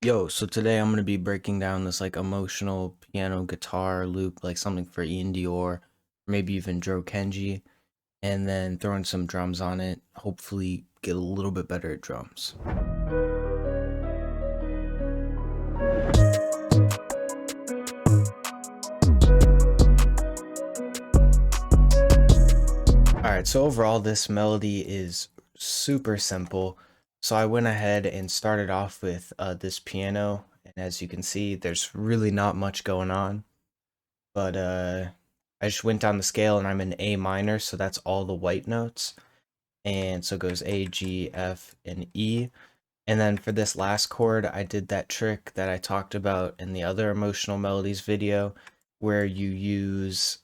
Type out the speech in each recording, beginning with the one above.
Yo, so today I'm gonna be breaking down this like emotional piano guitar loop, like something for Iann Dior, maybe even Dro Kenji, and then throwing some drums on it. Hopefully, get a little bit better at drums. Alright, so overall, this melody is super simple. So I went ahead and started off with this piano, and as you can see, there's really not much going on. But I just went down the scale and I'm in A minor, so that's all the white notes. And so it goes A, G, F, and E. And then for this last chord, I did that trick that I talked about in the other emotional melodies video, where you use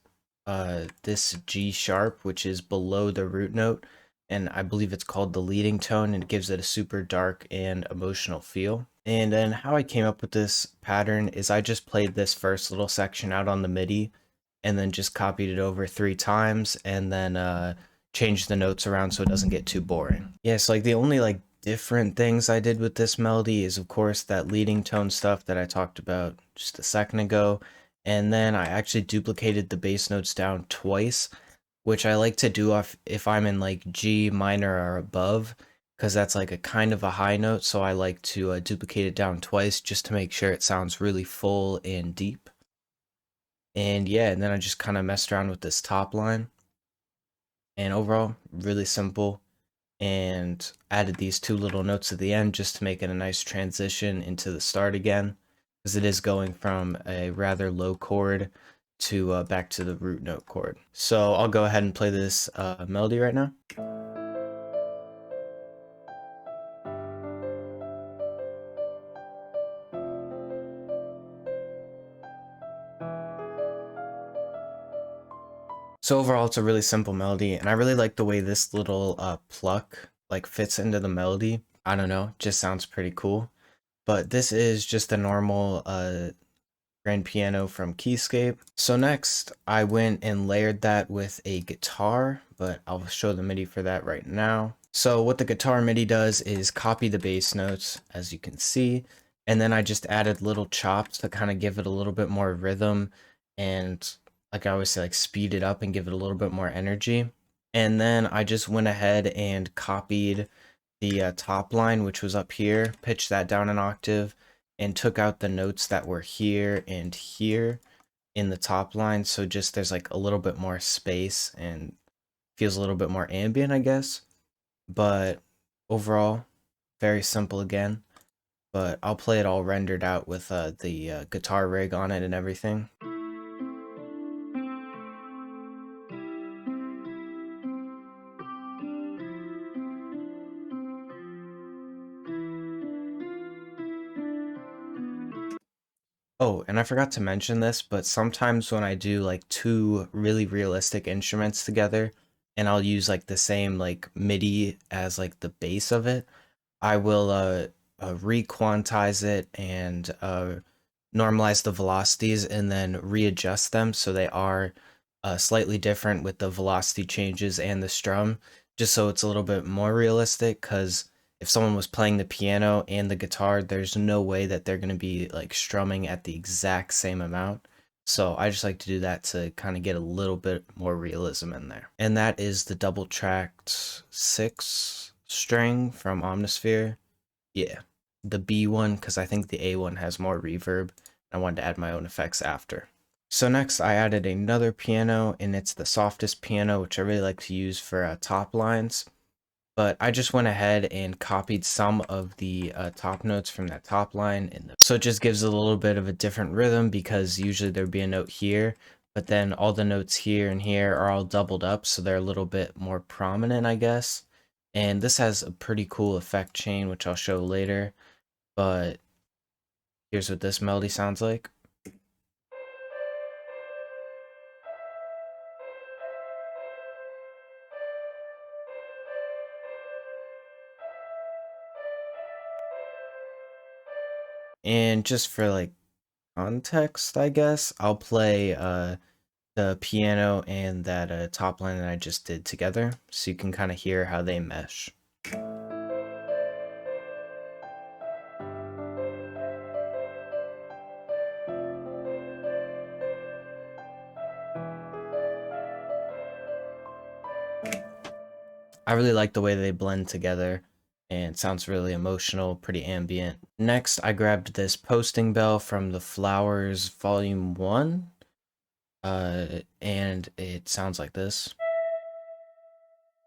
this G sharp, which is below the root note, and I believe it's called the leading tone, and it gives it a super dark and emotional feel. And then how I came up with this pattern is I just played this first little section out on the MIDI, and then just copied it over 3 times, and then changed the notes around so it doesn't get too boring. Yeah, so like the only like different things I did with this melody is of course that leading tone stuff that I talked about just a second ago, and then I actually duplicated the bass notes down twice, which I like to do if I'm in like G minor or above, because that's like a kind of a high note, so I like to duplicate it down twice just to make sure it sounds really full and deep. And yeah, and then I just kind of messed around with this top line, and overall, really simple, and added these 2 little notes at the end just to make it a nice transition into the start again, because it is going from a rather low chord to back to the root note chord. So I'll go ahead and play this melody right now. So overall, it's a really simple melody, and I really like the way this little pluck like fits into the melody. I don't know, just sounds pretty cool. But this is just a normal grand piano from Keyscape. So next, I went and layered that with a guitar, but I'll show the MIDI for that right now. So what the guitar MIDI does is copy the bass notes, as you can see, and then I just added little chops to kind of give it a little bit more rhythm, and like I always say, like speed it up and give it a little bit more energy. And then I just went ahead and copied the top line, which was up here, pitched that down an octave, and took out the notes that were here and here in the top line, so just there's like a little bit more space and feels a little bit more ambient, I guess. But overall, very simple again. But I'll play it all rendered out with the guitar rig on it and everything. Oh, and I forgot to mention this, but sometimes when I do like 2 really realistic instruments together, and I'll use like the same like MIDI as like the bass of it, I will re-quantize it and normalize the velocities and then readjust them so they are slightly different with the velocity changes and the strum, just so it's a little bit more realistic, because if someone was playing the piano and the guitar, there's no way that they're going to be like strumming at the exact same amount. So I just like to do that to kind of get a little bit more realism in there. And that is the double tracked 6 string from Omnisphere. Yeah, the B one, because I think the A one has more reverb. I wanted to add my own effects after. So next I added another piano, and it's the softest piano, which I really like to use for top lines. But I just went ahead and copied some of the top notes from that top line, so it just gives it a little bit of a different rhythm, because usually there'd be a note here, but then all the notes here and here are all doubled up, so they're a little bit more prominent, I guess. And this has a pretty cool effect chain, which I'll show later, but here's what this melody sounds like. And just for like context, I guess, I'll play the piano and that top line that I just did together, so you can kind of hear how they mesh. I really like the way they blend together and it sounds really emotional, pretty ambient. Next, I grabbed this posting bell from the Flowers Volume 1, and it sounds like this.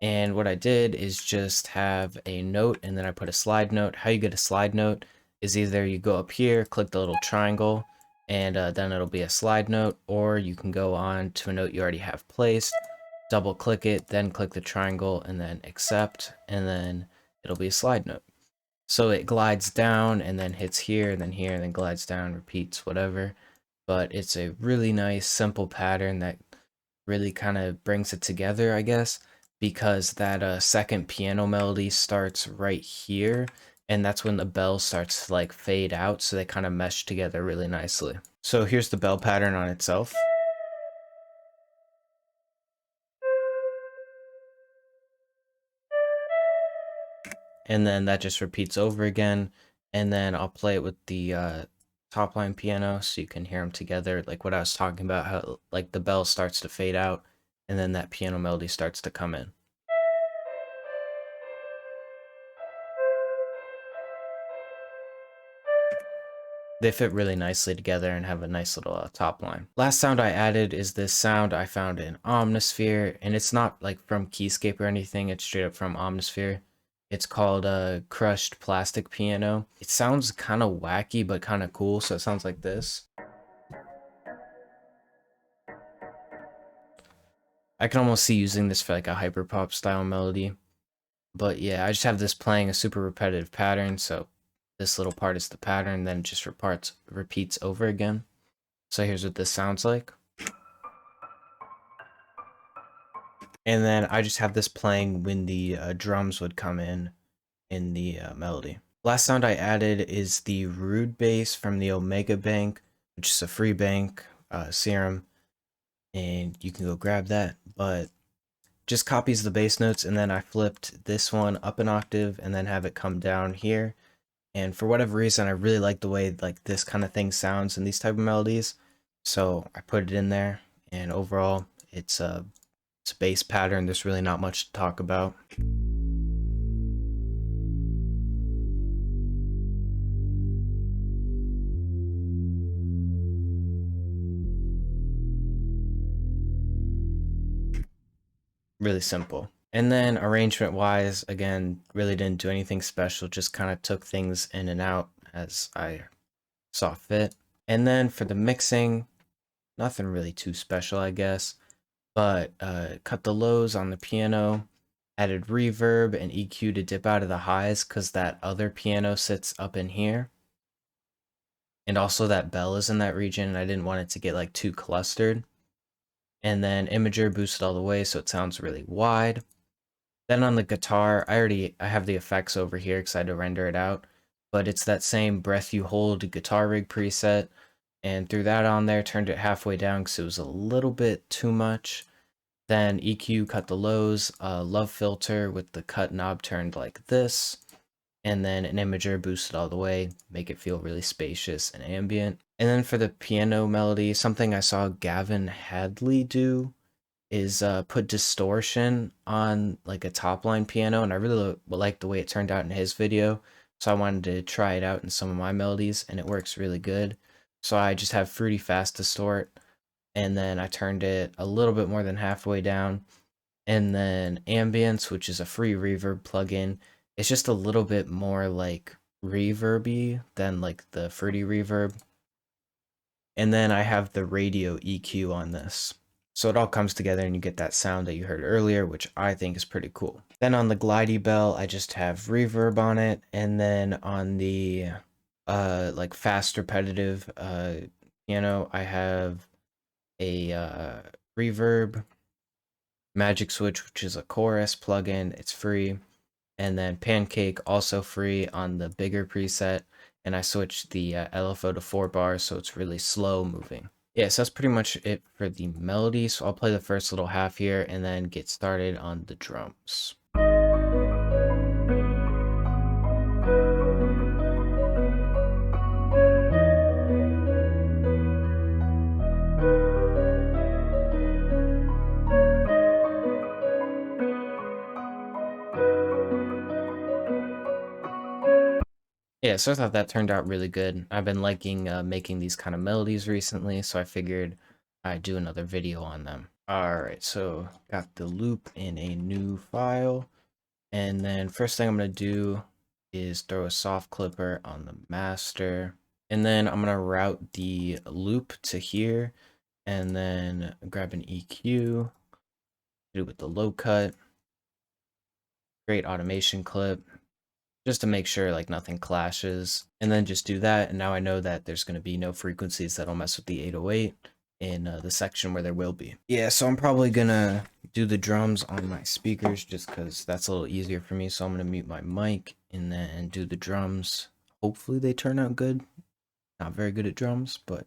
And what I did is just have a note and then I put a slide note. How you get a slide note is either you go up here, click the little triangle, and then it'll be a slide note, or you can go on to a note you already have placed, double click it, then click the triangle and then accept, and then it'll be a slide note. So it glides down and then hits here and then glides down, repeats, whatever. But it's a really nice, simple pattern that really kind of brings it together, I guess, because that second piano melody starts right here, and that's when the bell starts to like fade out, so they kind of mesh together really nicely. So here's the bell pattern on itself. And then that just repeats over again, and then I'll play it with the top line piano so you can hear them together, like what I was talking about, how like the bell starts to fade out and then that piano melody starts to come in. They fit really nicely together and have a nice little top line. Last sound I added is this sound I found in Omnisphere, and it's not like from Keyscape or anything, it's straight up from Omnisphere. It's called Crushed Plastic Piano. It sounds kind of wacky but kind of cool, so it sounds like this. I can almost see using this for like a hyperpop style melody. But yeah, I just have this playing a super repetitive pattern, so this little part is the pattern, then it just repeats over again. So here's what this sounds like. And then I just have this playing when the drums would come in the melody. Last sound I added is the Rude bass from the Omega Bank, which is a free bank serum, and you can go grab that, but just copies the bass notes, and then I flipped this one up an octave and then have it come down here. And for whatever reason, I really like the way like this kind of thing sounds in these type of melodies, so I put it in there. And overall, it's a bass pattern. There's really not much to talk about. Really simple. And then arrangement wise, again, really didn't do anything special, just kind of took things in and out as I saw fit. And then for the mixing, nothing really too special, I guess, but cut the lows on the piano, added reverb and EQ to dip out of the highs because that other piano sits up in here. And also that bell is in that region, and I didn't want it to get like too clustered. And then imager boosted all the way so it sounds really wide. Then on the guitar, I have the effects over here because I had to render it out, but it's that same Breath You Hold guitar rig preset, and threw that on there, turned it halfway down because it was a little bit too much. Then EQ, cut the lows, love filter with the cut knob turned like this, and then an imager boosted all the way, make it feel really spacious and ambient. And then for the piano melody, something I saw Gavin Hadley do is put distortion on like a top line piano, and I really like the way it turned out in his video, so I wanted to try it out in some of my melodies, and it works really good. So I just have Fruity Fast Distort, and then I turned it a little bit more than halfway down, and then Ambience, which is a free reverb plugin. It's just a little bit more like reverby than like the Fruity reverb. And then I have the radio EQ on this. So it all comes together and you get that sound that you heard earlier, which I think is pretty cool. Then on the glidey bell, I just have reverb on it. And then on the like fast repetitive piano, I have a reverb, Magic Switch, which is a chorus plugin. It's free. And then Pancake, also free on the bigger preset. And I switched the LFO to 4 bars, so it's really slow moving. Yeah, so that's pretty much it for the melody. So I'll play the first little half here and then get started on the drums. Yeah, so I thought that turned out really good. I've been liking making these kind of melodies recently, so I figured I'd do another video on them. Alright, so got the loop in a new file, and then first thing I'm going to do is throw a soft clipper on the master, and then I'm going to route the loop to here, and then grab an EQ, do it with the low cut, create automation clip, just to make sure like nothing clashes, and then just do that. And now I know that there's going to be no frequencies that'll mess with the 808 in the section where there will be. Yeah, so I'm probably gonna do the drums on my speakers just because that's a little easier for me. So I'm gonna mute my mic and then do the drums. Hopefully they turn out good. Not very good at drums, but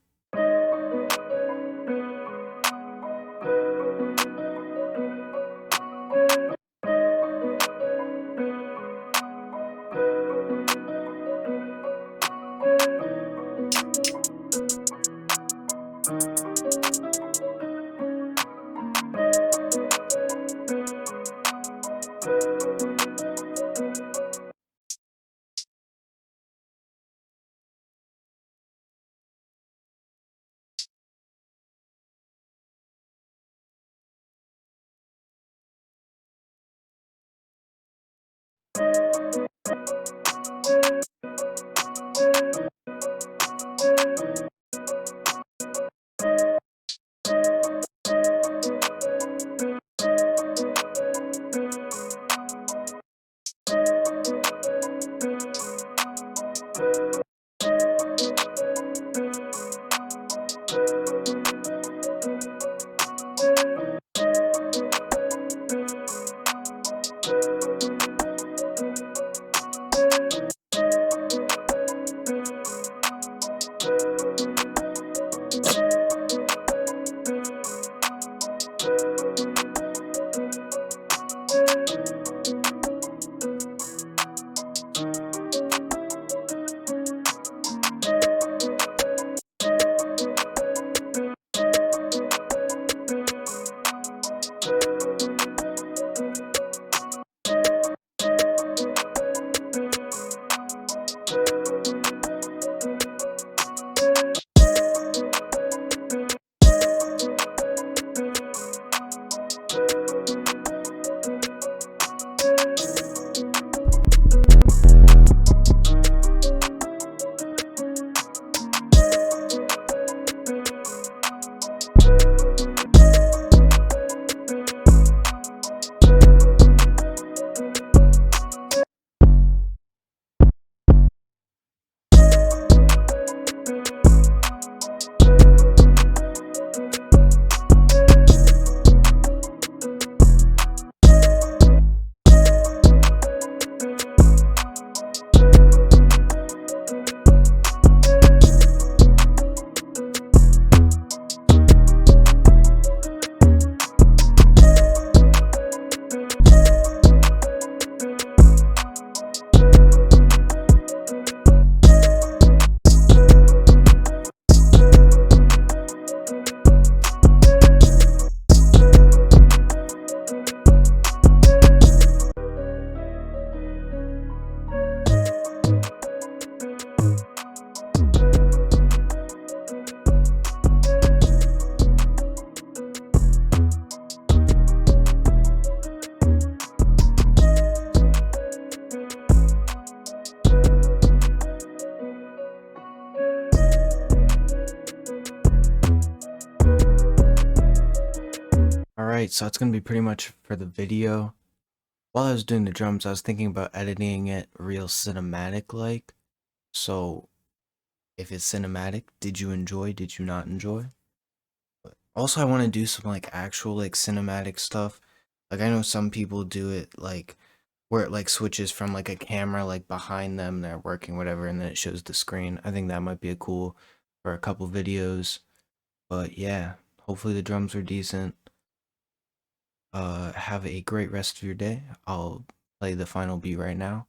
alright, so that's gonna be pretty much for the video. While I was doing the drums, I was thinking about editing it real cinematic like. So if it's cinematic, did you enjoy? Did you not enjoy? But also, I want to do some like actual like cinematic stuff. Like I know some people do it like where it like switches from like a camera like behind them, they're working whatever, and then it shows the screen. I think that might be a cool for a couple videos. But yeah, hopefully the drums are decent. Have a great rest of your day. I'll play the final beat right now.